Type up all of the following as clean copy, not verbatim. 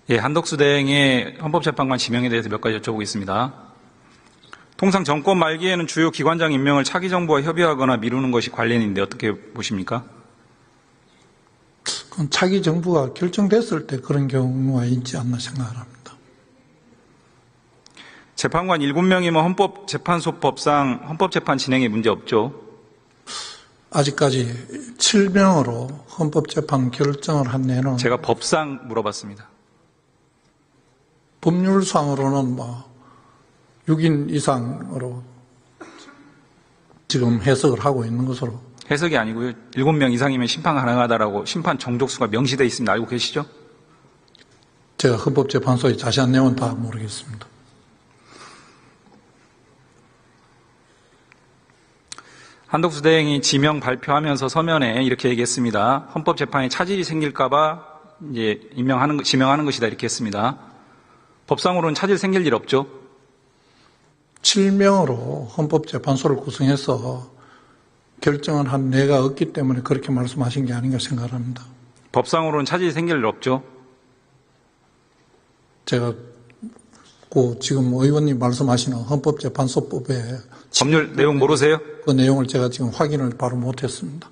예, 한덕수 대행의 헌법재판관 지명에 대해서 몇 가지 여쭤보겠습니다. 통상 정권 말기에는 주요 기관장 임명을 차기 정부와 협의하거나 미루는 것이 관례인데 어떻게 보십니까? 그건 차기 정부가 결정됐을 때 그런 경우가 있지 않나 생각을 합니다. 재판관 7명이면 헌법재판소법상 헌법재판 진행에 문제 없죠? 아직까지 7명으로 헌법재판 결정을 한 데는 제가 법상 물어봤습니다. 법률상으로는 6인 이상으로 지금 해석을 하고 있는 것으로. 해석이 아니고요. 7명 이상이면 심판 가능하다라고 심판 정족수가 명시되어 있습니다. 알고 계시죠? 제가 헌법재판소의 자세한 내용은 다 모르겠습니다. 한덕수 대행이 지명 발표하면서 서면에 이렇게 얘기했습니다. 헌법재판에 차질이 생길까봐 이제 지명하는 것이다 이렇게 했습니다. 법상으로는 차질 생길 일 없죠? 7명으로 헌법재판소를 구성해서 결정을 한 예가 없기 때문에 그렇게 말씀하신 게 아닌가 생각합니다. 법상으로는 차질이 생길 일 없죠? 제가 지금 의원님 말씀하시는 헌법재판소법의 법률 내용 모르세요? 그 내용을 제가 지금 확인을 바로 못했습니다.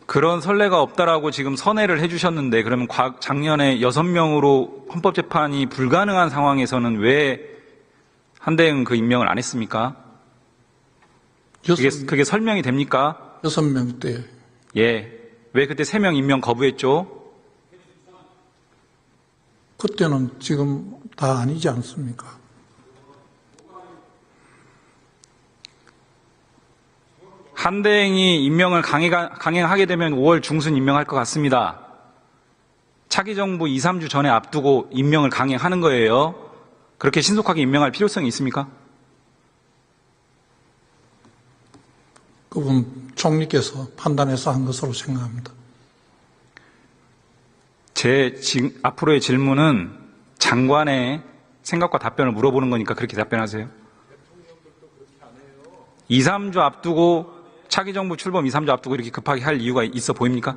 그런 선례가 없다라고 지금 선회를 해주셨는데 그러면 작년에 6명으로 헌법재판이 불가능한 상황에서는 왜 한대행 그 임명을 안 했습니까? 그게 설명이 됩니까? 6명 때. 예. 왜 그때 3명 임명 거부했죠? 그때는 지금 다 아니지 않습니까? 한대행이 임명을 강행하게 되면 5월 중순 임명할 것 같습니다. 차기 정부 2, 3주 전에 앞두고 임명을 강행하는 거예요. 그렇게 신속하게 임명할 필요성이 있습니까? 그분 총리께서 판단해서 한 것으로 생각합니다. 제 앞으로의 질문은 장관의 생각과 답변을 물어보는 거니까 그렇게 답변하세요. 2, 3주 앞두고 차기 정부 출범 2, 3주 앞두고 이렇게 급하게 할 이유가 있어 보입니까?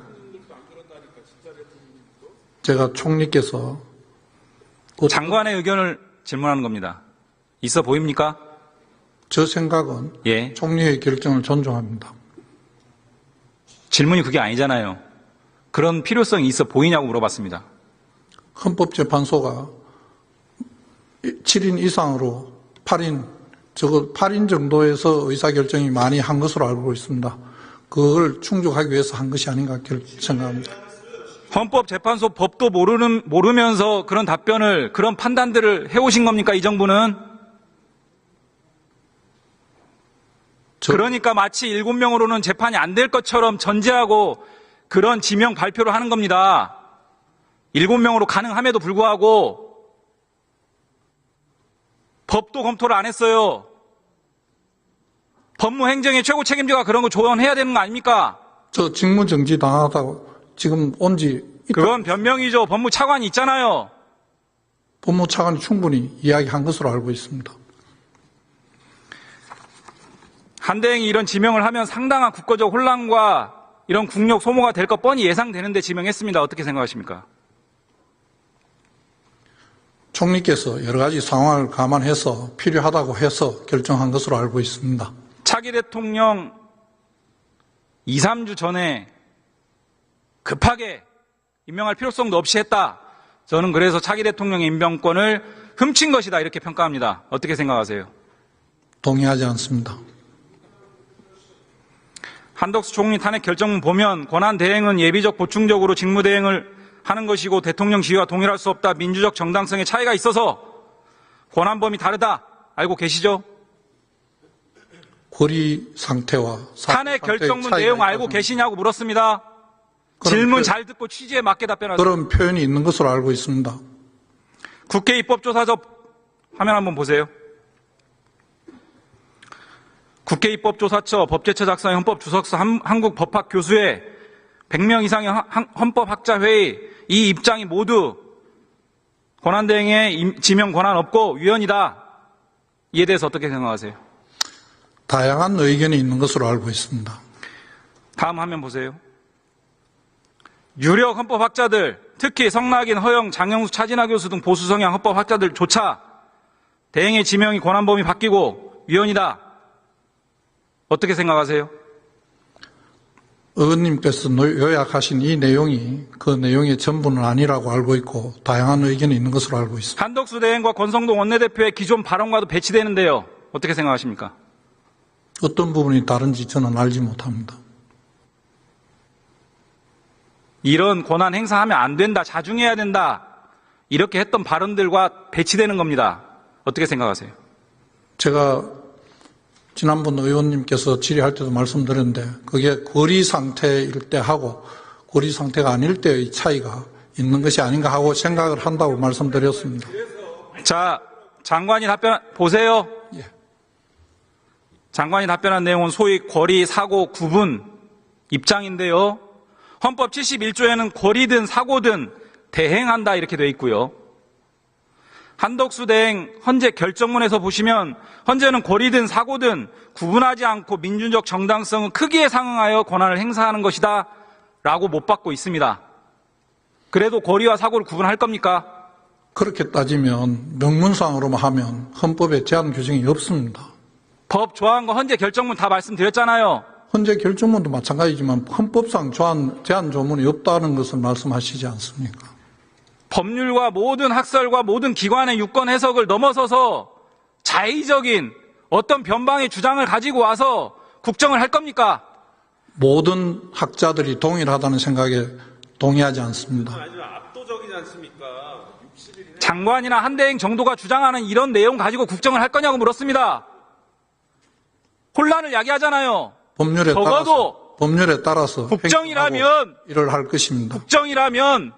제가 총리께서 장관의 의견을 질문하는 겁니다. 있어 보입니까? 저 생각은 예. 총리의 결정을 존중합니다. 질문이 그게 아니잖아요. 그런 필요성이 있어 보이냐고 물어봤습니다. 헌법재판소가 7인 이상으로 8인 정도에서 의사결정이 많이 한 것으로 알고 있습니다. 그걸 충족하기 위해서 한 것이 아닌가 생각합니다. 헌법재판소 법도 모르면서 그런 답변을, 그런 판단들을 해오신 겁니까, 이 정부는? 그러니까 마치 7명으로는 재판이 안 될 것처럼 전제하고 그런 지명 발표를 하는 겁니다. 7명으로 가능함에도 불구하고 법도 검토를 안 했어요. 법무행정의 최고 책임자가 그런 거 조언해야 되는 거 아닙니까? 저 직무정지 당하다고 지금 그건 변명이죠. 법무차관이 있잖아요. 법무차관이 충분히 이야기한 것으로 알고 있습니다. 한대행이 이런 지명을 하면 상당한 국가적 혼란과 이런 국력 소모가 될 것 뻔히 예상되는데 지명했습니다. 어떻게 생각하십니까? 총리께서 여러 가지 상황을 감안해서 필요하다고 해서 결정한 것으로 알고 있습니다. 차기 대통령 2, 3주 전에 급하게 임명할 필요성도 없이 했다. 저는 그래서 차기 대통령의 임명권을 훔친 것이다. 이렇게 평가합니다. 어떻게 생각하세요? 동의하지 않습니다. 한덕수 총리 탄핵 결정문 보면 권한 대행은 예비적 보충적으로 직무 대행을 하는 것이고 대통령 지위와 동일할 수 없다. 민주적 정당성의 차이가 있어서 권한범위 다르다. 알고 계시죠? 권리 상태와 탄핵 결정문 내용 알고 계시냐고 물었습니다. 질문 잘 듣고 취지에 맞게 답변하세요. 그런 표현이 있는 것으로 알고 있습니다. 국회 입법조사접 화면 한번 보세요. 국회 입법조사처 법제처 작성의 헌법주석서 한국법학 교수회 100명 이상의 헌법학자회의 이 입장이 모두 권한대행의 지명 권한 없고 위헌이다. 이에 대해서 어떻게 생각하세요? 다양한 의견이 있는 것으로 알고 있습니다. 다음 화면 보세요. 유력 헌법학자들, 특히 성낙인, 허영, 장영수, 차진하 교수 등 보수 성향 헌법학자들조차 대행의 지명이 권한범위 바뀌고 위헌이다. 어떻게 생각하세요? 의원님께서 요약하신 이 내용이 그 내용의 전부는 아니라고 알고 있고 다양한 의견이 있는 것으로 알고 있습니다. 한덕수 대행과 권성동 원내대표의 기존 발언과도 배치되는데요. 어떻게 생각하십니까? 어떤 부분이 다른지 저는 알지 못합니다. 이런 권한 행사하면 안 된다, 자중해야 된다, 이렇게 했던 발언들과 배치되는 겁니다. 어떻게 생각하세요? 제가 지난번 의원님께서 질의할 때도 말씀드렸는데 그게 거리 상태일 때 하고 거리 상태가 아닐 때의 차이가 있는 것이 아닌가 하고 생각을 한다고 말씀드렸습니다. 자, 장관이 보세요. 예. 장관이 답변한 내용은 소위 거리, 사고, 구분 입장인데요. 헌법 71조에는 거리든 사고든 대행한다 이렇게 돼 있고요. 한덕수 대행 헌재 결정문에서 보시면 헌재는 거리든 사고든 구분하지 않고 민주적 정당성은 크기에 상응하여 권한을 행사하는 것이다 라고 못 받고 있습니다. 그래도 거리와 사고를 구분할 겁니까? 그렇게 따지면 명문상으로만 하면 헌법에 제한 규정이 없습니다. 법 조항과 헌재 결정문 다 말씀드렸잖아요. 헌재 결정문도 마찬가지지만 헌법상 제한 조문이 없다는 것을 말씀하시지 않습니까? 법률과 모든 학설과 모든 기관의 유권 해석을 넘어서서 자의적인 어떤 변방의 주장을 가지고 와서 국정을 할 겁니까? 모든 학자들이 동일하다는 생각에 동의하지 않습니다. 아주 압도적이지 않습니까? 장관이나 한대행 정도가 주장하는 이런 내용 가지고 국정을 할 거냐고 물었습니다. 혼란을 야기하잖아요. 법률에 따라서 국정이라면 일을 할 것입니다. 국정이라면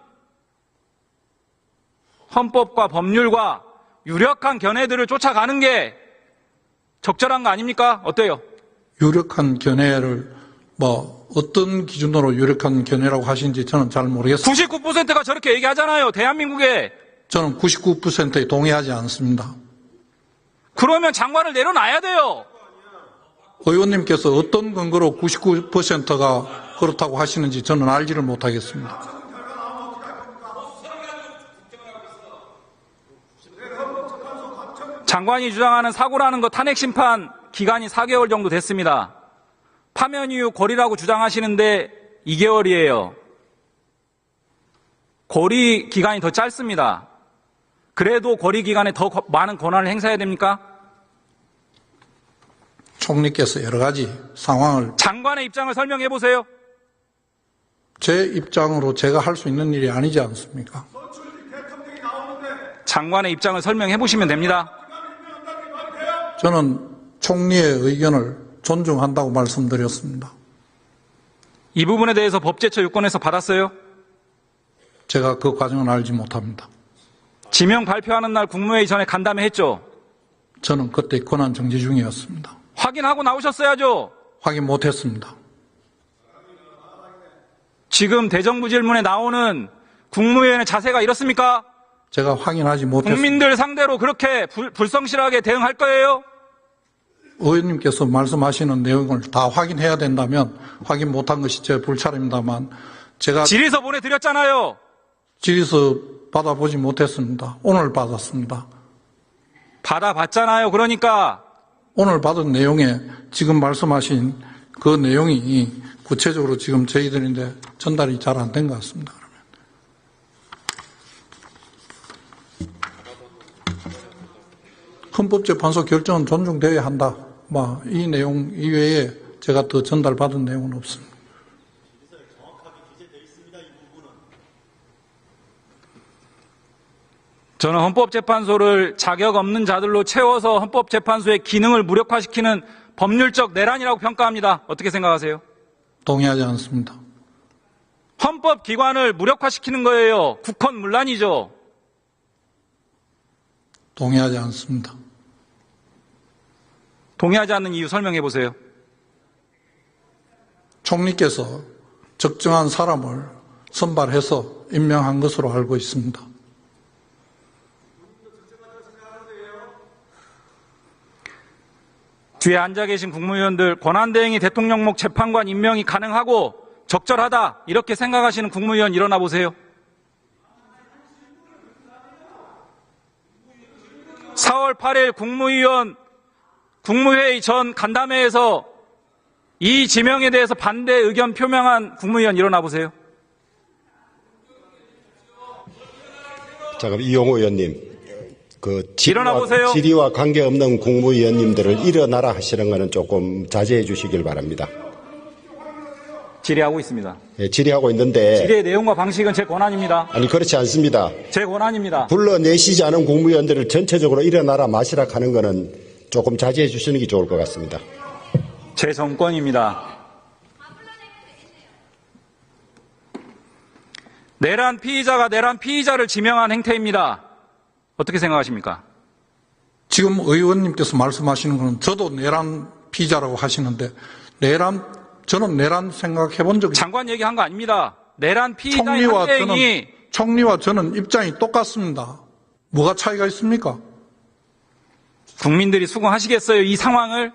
헌법과 법률과 유력한 견해들을 쫓아가는 게 적절한 거 아닙니까? 어때요? 유력한 견해를 어떤 기준으로 유력한 견해라고 하신지 저는 잘 모르겠습니다. 99%가 저렇게 얘기하잖아요. 대한민국에. 저는 99%에 동의하지 않습니다. 그러면 장관을 내려놔야 돼요. 의원님께서 어떤 근거로 99%가 그렇다고 하시는지 저는 알지를 못하겠습니다. 장관이 주장하는 사고라는 거 탄핵 심판 기간이 4개월 정도 됐습니다. 파면 이후 거리라고 주장하시는데 2개월이에요. 거리 기간이 더 짧습니다. 그래도 거리 기간에 더 많은 권한을 행사해야 됩니까? 총리께서 여러 가지 상황을 장관의 입장을 설명해 보세요. 제 입장으로 제가 할 수 있는 일이 아니지 않습니까? 장관의 입장을 설명해 보시면 됩니다. 저는 총리의 의견을 존중한다고 말씀드렸습니다. 이 부분에 대해서 법제처 유권에서 받았어요? 제가 그 과정은 알지 못합니다. 지명 발표하는 날 국무회의 전에 간담회 했죠? 저는 그때 권한 정지 중이었습니다. 확인하고 나오셨어야죠? 확인 못했습니다. 지금 대정부 질문에 나오는 국무위원의 자세가 이렇습니까? 제가 확인하지 못했습니다. 국민들 상대로 그렇게 불성실하게 대응할 거예요? 의원님께서 말씀하시는 내용을 다 확인해야 된다면 확인 못한 것이 제 불찰입니다만 제가 질의서 보내드렸잖아요. 질의서 받아보지 못했습니다. 오늘 받았습니다. 받아봤잖아요. 그러니까 오늘 받은 내용에 지금 말씀하신 그 내용이 구체적으로 지금 저희들인데 전달이 잘 안 된 것 같습니다. 헌법재판소 결정은 존중되어야 한다. 이 내용 이외에 제가 더 전달받은 내용은 없습니다. 저는 헌법재판소를 자격 없는 자들로 채워서 헌법재판소의 기능을 무력화시키는 법률적 내란이라고 평가합니다. 어떻게 생각하세요? 동의하지 않습니다. 헌법기관을 무력화시키는 거예요. 국헌문란이죠. 동의하지 않습니다. 동의하지 않는 이유 설명해 보세요. 총리께서 적정한 사람을 선발해서 임명한 것으로 알고 있습니다. 뒤에 앉아 계신 국무위원들 권한대행이 대통령목 재판관 임명이 가능하고 적절하다 이렇게 생각하시는 국무위원 일어나 보세요. 4월 8일 국무회의 전 간담회에서 이 지명에 대해서 반대 의견 표명한 국무위원 일어나 보세요. 잠깐 이용호 의원님, 일어나 보세요. 질의와 관계없는 국무위원님들을 일어나라 하시는 것은 조금 자제해 주시길 바랍니다. 질의하고 있습니다. 예, 질의하고 있는데 질의의 내용과 방식은 제 권한입니다. 아니 그렇지 않습니다. 제 권한입니다. 불러내시지 않은 국무위원들을 전체적으로 일어나라 마시라 하는 것은 조금 자제해 주시는 게 좋을 것 같습니다. 제 정권입니다. 내란 피의자가 내란 피의자를 지명한 행태입니다. 어떻게 생각하십니까? 지금 의원님께서 말씀하시는 것은 저도 내란 피의자라고 하시는데 저는 내란 생각해 본 적이 장관 얘기한 거 아닙니다. 내란 피의자의 현대인이 총리와 저는 입장이 똑같습니다. 뭐가 차이가 있습니까? 국민들이 수긍하시겠어요? 이 상황을?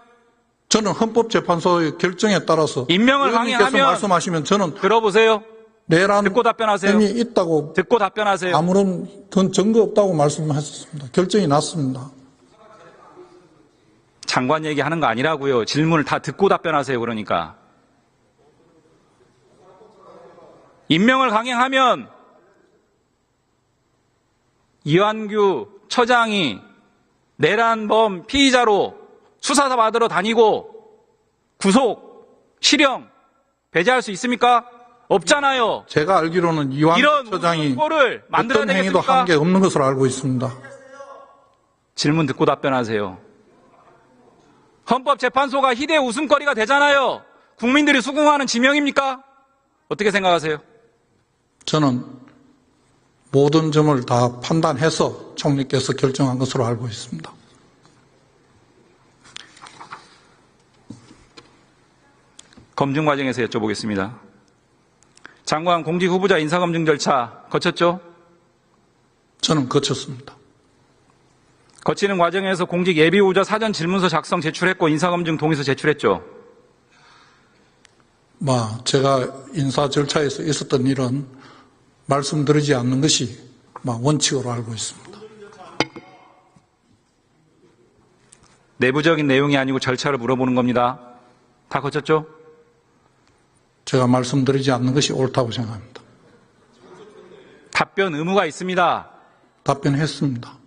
저는 헌법재판소의 결정에 따라서 임명을 의원님께서 강행하면 말씀하시면 저는 들어보세요. 내란 듣고 답변하세요. 혐의 있다고 듣고 답변하세요. 아무런 그건 증거 없다고 말씀하셨습니다. 결정이 났습니다. 장관 얘기하는 거 아니라고요. 질문을 다 듣고 답변하세요. 그러니까. 임명을 강행하면 이완규 처장이 내란범 피의자로 수사 받으러 다니고 구속, 실형, 배제할 수 있습니까? 없잖아요. 제가 알기로는 이완규 이런 처장이 우스갯소리를 만들어야 어떤 행위도 되겠습니까? 한 게 없는 것으로 알고 있습니다. 질문 듣고 답변하세요. 헌법재판소가 희대의 웃음거리가 되잖아요. 국민들이 수긍하는 지명입니까? 어떻게 생각하세요? 저는 모든 점을 다 판단해서 총리께서 결정한 것으로 알고 있습니다. 검증 과정에서 여쭤보겠습니다. 장관 공직 후보자 인사검증 절차 거쳤죠? 저는 거쳤습니다. 거치는 과정에서 공직 예비 후보자 사전 질문서 작성 제출했고 인사검증 동의서 제출했죠? 제가 인사 절차에서 있었던 일은 말씀드리지 않는 것이 원칙으로 알고 있습니다. 내부적인 내용이 아니고 절차를 물어보는 겁니다. 다 거쳤죠? 제가 말씀드리지 않는 것이 옳다고 생각합니다. 답변 의무가 있습니다. 답변했습니다.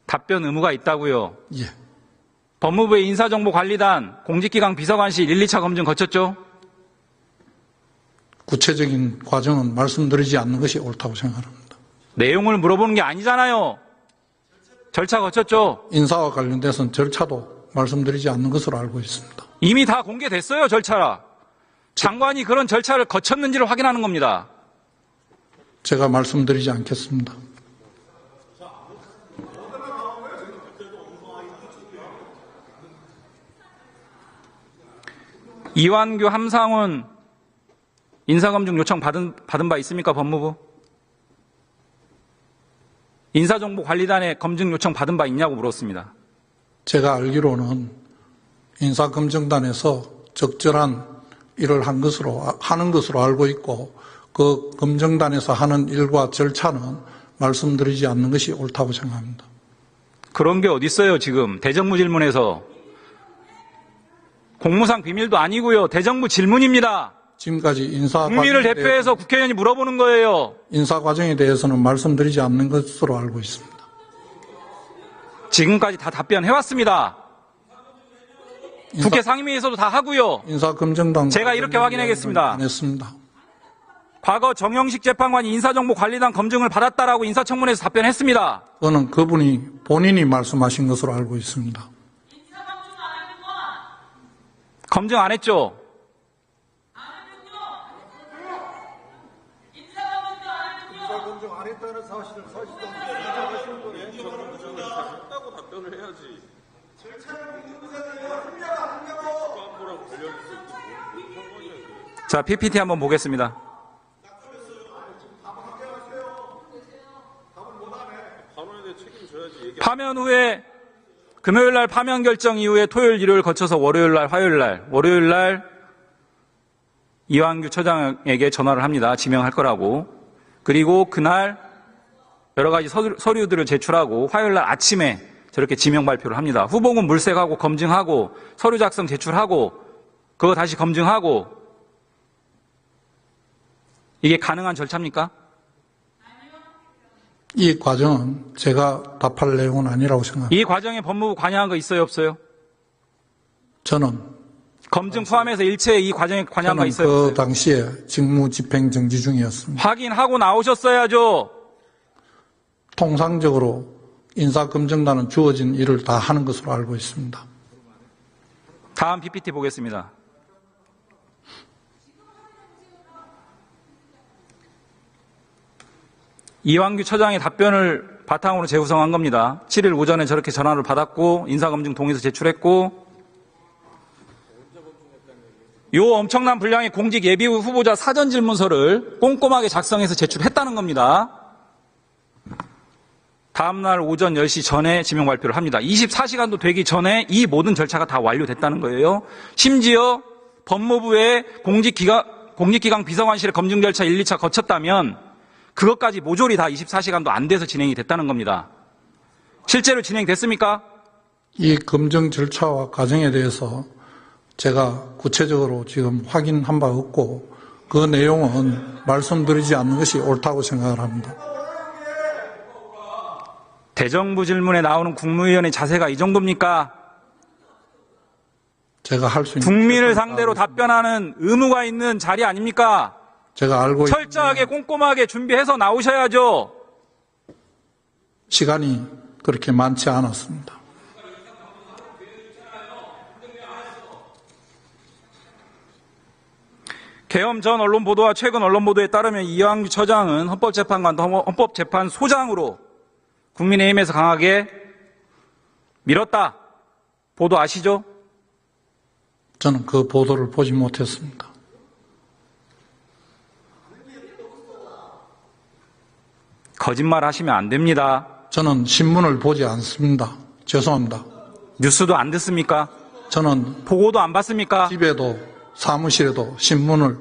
답변 의무가 있다고요. 예. 법무부의 인사정보관리단 공직기강 비서관실 1, 2차 검증 거쳤죠? 구체적인 과정은 말씀드리지 않는 것이 옳다고 생각합니다. 내용을 물어보는 게 아니잖아요. 절차 거쳤죠? 인사와 관련돼서는 절차도 말씀드리지 않는 것으로 알고 있습니다. 이미 다 공개됐어요, 절차라. 장관이 그런 절차를 거쳤는지를 확인하는 겁니다. 제가 말씀드리지 않겠습니다. 이완규, 함상훈 인사검증 요청 받은 바 있습니까? 법무부? 인사정보관리단에 검증 요청 받은 바 있냐고 물었습니다. 제가 알기로는 인사검증단에서 적절한 일을 하는 것으로 알고 있고 그 검증단에서 하는 일과 절차는 말씀드리지 않는 것이 옳다고 생각합니다. 그런 게 어디 있어요, 지금. 대정부 질문에서. 공무상 비밀도 아니고요. 대정부 질문입니다. 지금까지 인사 국민을 대표해서 국회의원이 물어보는 거예요. 인사 과정에 대해서는 말씀드리지 않는 것으로 알고 있습니다. 지금까지 다 답변해왔습니다. 국회 상임위에서도 다 하고요. 인사검증단 제가 이렇게 확인하겠습니다. 안 했습니다. 과거 정영식 재판관이 인사정보관리단 검증을 받았다라고 인사청문회에서 답변했습니다. 그거는 그분이 본인이 말씀하신 것으로 알고 있습니다. 검증 안 했죠? 인사검증 안 했다는 사실을 인정하시는 거예요. 했다고 답변을 해야지. 자, PPT 한번 보겠습니다. 파면 후에 금요일 날 파면 결정 이후에 토요일, 일요일 거쳐서 월요일 날, 화요일 날 이완규 처장에게 전화를 합니다. 지명할 거라고. 그리고 그날 여러 가지 서류들을 제출하고 화요일 날 아침에 저렇게 지명 발표를 합니다. 후보군 물색하고 검증하고 서류 작성 제출하고 그거 다시 검증하고 이게 가능한 절차입니까? 이 과정은 제가 답할 내용은 아니라고 생각합니다. 이 과정에 법무부 관여한 거 있어요, 없어요? 저는 검증 포함해서 일체 이 과정에 관여한 거 있어요, 그 없어요? 당시에 직무 집행 정지 중이었습니다. 확인하고 나오셨어야죠. 통상적으로 인사검증단은 주어진 일을 다 하는 것으로 알고 있습니다. 다음 PPT 보겠습니다. 이완규 처장의 답변을 바탕으로 재구성한 겁니다. 7일 오전에 저렇게 전화를 받았고 인사검증 동의서 제출했고 요 엄청난 분량의 공직 예비 후보자 사전질문서를 꼼꼼하게 작성해서 제출했다는 겁니다. 다음날 오전 10시 전에 지명 발표를 합니다. 24시간도 되기 전에 이 모든 절차가 다 완료됐다는 거예요. 심지어 법무부의 공직기강 비서관실의 검증 절차 1, 2차 거쳤다면 그것까지 모조리 다 24시간도 안 돼서 진행이 됐다는 겁니다. 실제로 진행됐습니까? 이 검증 절차와 과정에 대해서 제가 구체적으로 지금 확인한 바 없고 그 내용은 말씀드리지 않는 것이 옳다고 생각을 합니다. 대정부 질문에 나오는 국무위원의 자세가 이 정도입니까? 제가 할 수 있는 국민을 상대로 답변하는 의무가 있는 자리 아닙니까? 제가 알고 있는 철저하게 꼼꼼하게 준비해서 나오셔야죠. 시간이 그렇게 많지 않았습니다. 계엄 전 언론 보도와 최근 언론 보도에 따르면 이완규 처장은 헌법재판관, 헌법재판소장으로 국민의힘에서 강하게 밀었다. 보도 아시죠? 저는 그 보도를 보지 못했습니다. 거짓말 하시면 안 됩니다. 저는 신문을 보지 않습니다. 죄송합니다. 뉴스도 안 듣습니까? 저는 보고도 안 받습니까? 집에도 사무실에도 신문을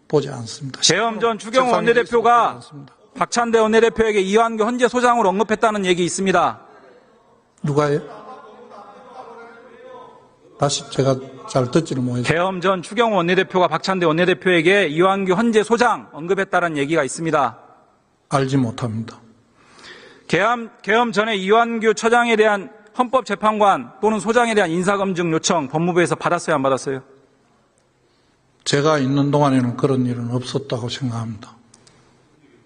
보지 않습니다. 계엄 전 추경호 책상에 있어서 원내대표가 보지 않습니다. 박찬대 원내대표에게 이완규 헌재 소장으로 언급했다는 얘기 있습니다. 누가요? 다시 제가 잘 듣지를 못해서. 계엄 전 추경호 원내대표가 박찬대 원내대표에게 이완규 헌재 소장 언급했다는 얘기가 있습니다. 알지 못합니다. 계엄 전에 이완규 처장에 대한 헌법재판관 또는 소장에 대한 인사검증 요청 법무부에서 받았어요, 안 받았어요? 제가 있는 동안에는 그런 일은 없었다고 생각합니다.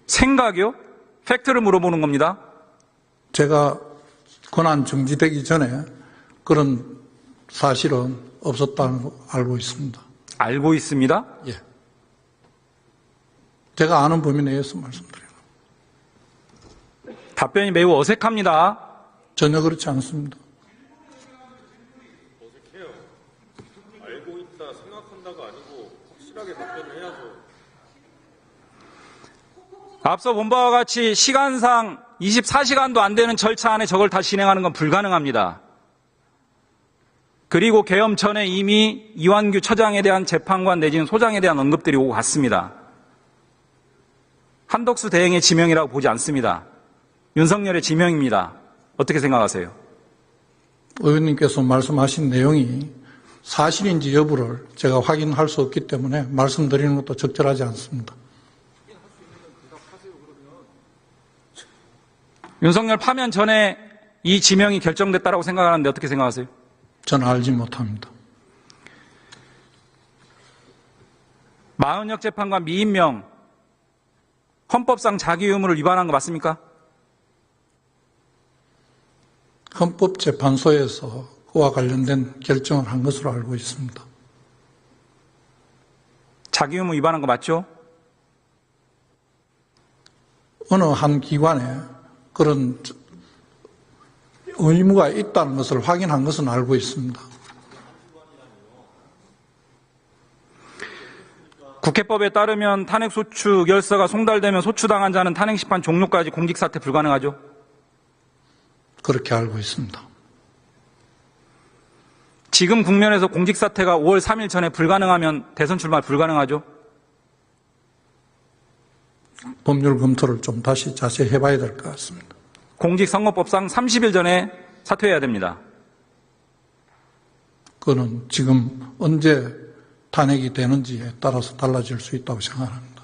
생각이요? 팩트를 물어보는 겁니다. 제가 권한 정지되기 전에 그런 사실은 없었다는 거 알고 있습니다. 알고 있습니다. 예. 제가 아는 범위 내에서 말씀드려요. 답변이 매우 어색합니다. 전혀 그렇지 않습니다. 어색해요. 알고 있다 생각한다가 아니고 확실하게 답변을 해야죠. 앞서 본 바와 같이 시간상 24시간도 안 되는 절차 안에 저걸 다 진행하는 건 불가능합니다. 그리고 계엄 전에 이미 이완규 처장에 대한 재판관 내지는 소장에 대한 언급들이 오고 갔습니다. 한덕수 대행의 지명이라고 보지 않습니다. 윤석열의 지명입니다. 어떻게 생각하세요? 의원님께서 말씀하신 내용이 사실인지 여부를 제가 확인할 수 없기 때문에 말씀드리는 것도 적절하지 않습니다. 윤석열 파면 전에 이 지명이 결정됐다고 생각하는데 어떻게 생각하세요? 저는 알지 못합니다. 마은혁 재판관 미임명 헌법상 자기 의무를 위반한 거 맞습니까? 헌법재판소에서 그와 관련된 결정을 한 것으로 알고 있습니다. 자기 의무 위반한 거 맞죠? 어느 한 기관에 그런 의무가 있다는 것을 확인한 것은 알고 있습니다. 국회법에 따르면 탄핵소추 결서가 송달되면 소추당한 자는 탄핵심판 종료까지 공직사퇴 불가능하죠? 그렇게 알고 있습니다. 지금 국면에서 공직사퇴가 5월 3일 전에 불가능하면 대선 출마 불가능하죠? 법률 검토를 좀 다시 자세히 해봐야 될 것 같습니다. 공직선거법상 30일 전에 사퇴해야 됩니다. 그거는 지금 언제 탄핵이 되는지에 따라서 달라질 수 있다고 생각합니다.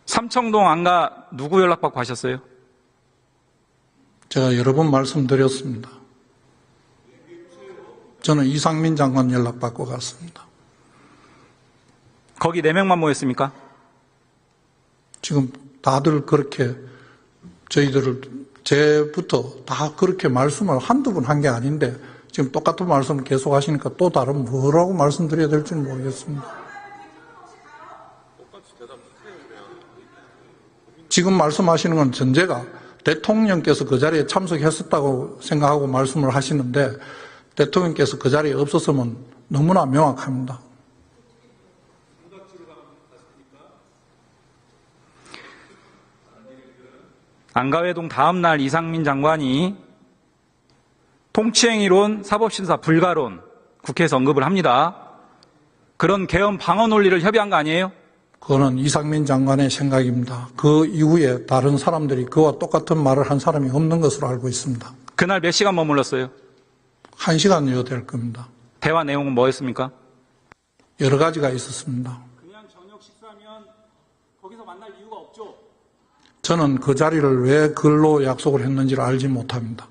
삼청동 안가 누구 연락받고 하셨어요? 제가 여러 번 말씀드렸습니다. 저는 이상민 장관 연락받고 갔습니다. 거기 4명만 모였습니까? 지금 다들 그렇게 저희들을 제부터 다 그렇게 말씀을 한두 번 한 게 아닌데 지금 똑같은 말씀을 계속 하시니까 또 다른 뭐라고 말씀드려야 될지 모르겠습니다. 지금 말씀하시는 건 전제가 대통령께서 그 자리에 참석했었다고 생각하고 말씀을 하시는데 대통령께서 그 자리에 없었으면 너무나 명확합니다. 안가회동 다음 날 이상민 장관이 통치행위론, 사법심사 불가론 국회에서 언급을 합니다. 그런 계엄 방어 논리를 협의한 거 아니에요? 그거는 이상민 장관의 생각입니다. 그 이후에 다른 사람들이 그와 똑같은 말을 한 사람이 없는 것으로 알고 있습니다. 그날 몇 시간 머물렀어요? 1시간여 될 겁니다. 대화 내용은 뭐였습니까? 여러 가지가 있었습니다. 그냥 저녁 식사면 거기서 만날 이유가 없죠. 저는 그 자리를 왜 글로 약속을 했는지를 알지 못합니다.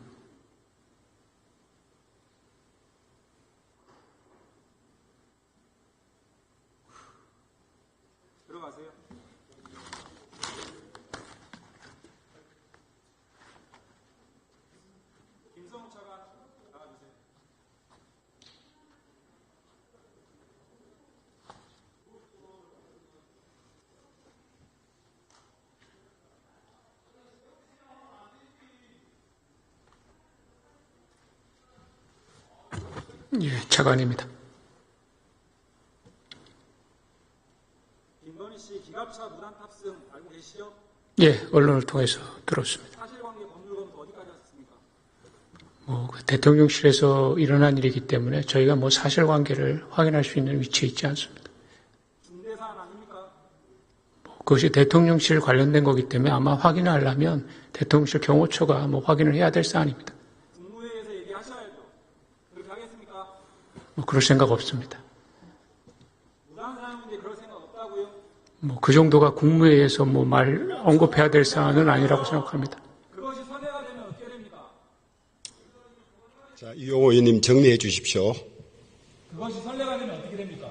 들어가세요. 김성우 차관 나가주세요. 예, 차관입니다. 김건희 씨 기갑차 무단 탑승 알고 계시죠? 예, 언론을 통해서 들었습니다. 사실관계 법률검토 어디까지 하셨습니까? 그 대통령실에서 일어난 일이기 때문에 저희가 사실관계를 확인할 수 있는 위치에 있지 않습니다. 중대사안 아닙니까? 그것이 대통령실 관련된 거기 때문에 아마 확인하려면 대통령실 경호처가 확인을 해야 될 사안입니다. 국무회의에서 얘기하셔야죠. 그렇게 하겠습니까? 그럴 생각 없습니다. 무단 사용인데 그럴 생각 없다고요? 그 정도가 국무회의에서 언급해야 될 사안은 아니라고 생각합니다. 그것이 선회가 되면 어떻게 됩니까? 자, 이용호 의원님 정리해 주십시오. 그것이 선례가 되면 어떻게 됩니까?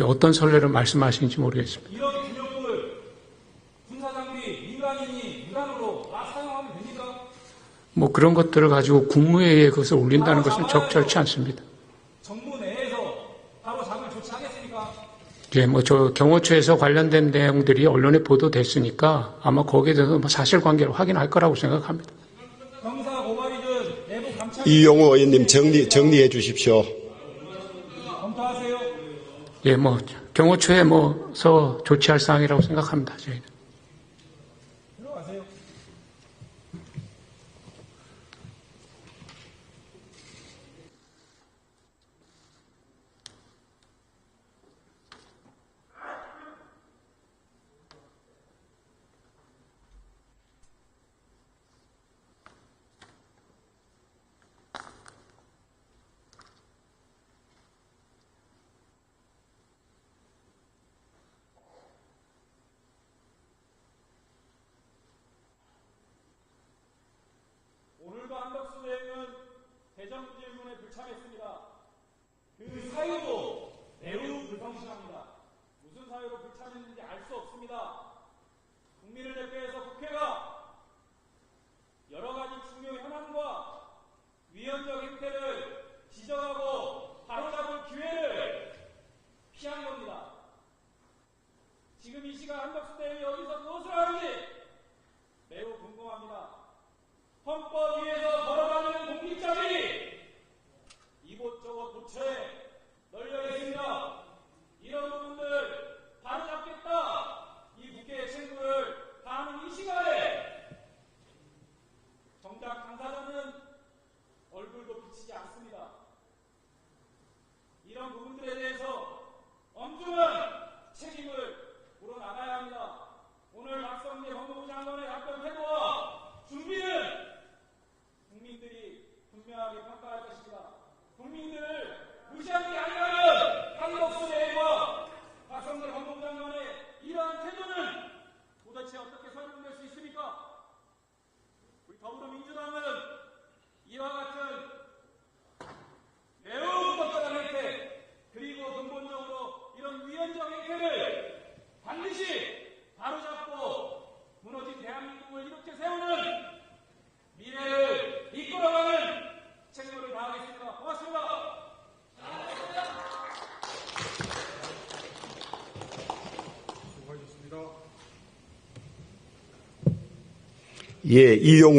어떤 선례를 말씀하시는지 모르겠습니다. 이런 기념물, 군사장비, 민간인이 무단으로 다 사용하면 됩니까? 그런 것들을 가지고 국무회의에 그것을 올린다는 것은 적절치 않습니다. 정부 내에서 바로 잡을 조치하겠습니까? 예, 저 경호처에서 관련된 내용들이 언론에 보도됐으니까 아마 거기에 대해서 사실관계를 확인할 거라고 생각합니다. 형사 고발이든 내부 감찰 이용호 의원님 정리해 주십시오. 검토하세요. 예, 경호처에서 조치할 사항이라고 생각합니다, 저희는. 들어가세요. 오늘도 한덕수 대행은 대정부 질문에 불참했습니다. 그 사유도 매우 불성실합니다. 무슨 사유로 불참했는지 알 수 없습니다. 국민을 대표해서 국회가 여러 가지 중요 현안과 위헌적 행태를 지적하고 바로잡을 기회를 피한 겁니다. 지금 이 시간 한덕수 대행이 여기서 무엇을 하는지 매우 궁금합니다. 헌법 위에서 걸어가는 공직자들이 이곳저곳 도처에 널려 있으며 이런 부분들 바로잡겠다 이 국회의 책무를 다하는 이 시간에 정작 당사자는 얼굴도 비치지 않습니다. 이런 부분들에 대해서 엄중한 예, 이용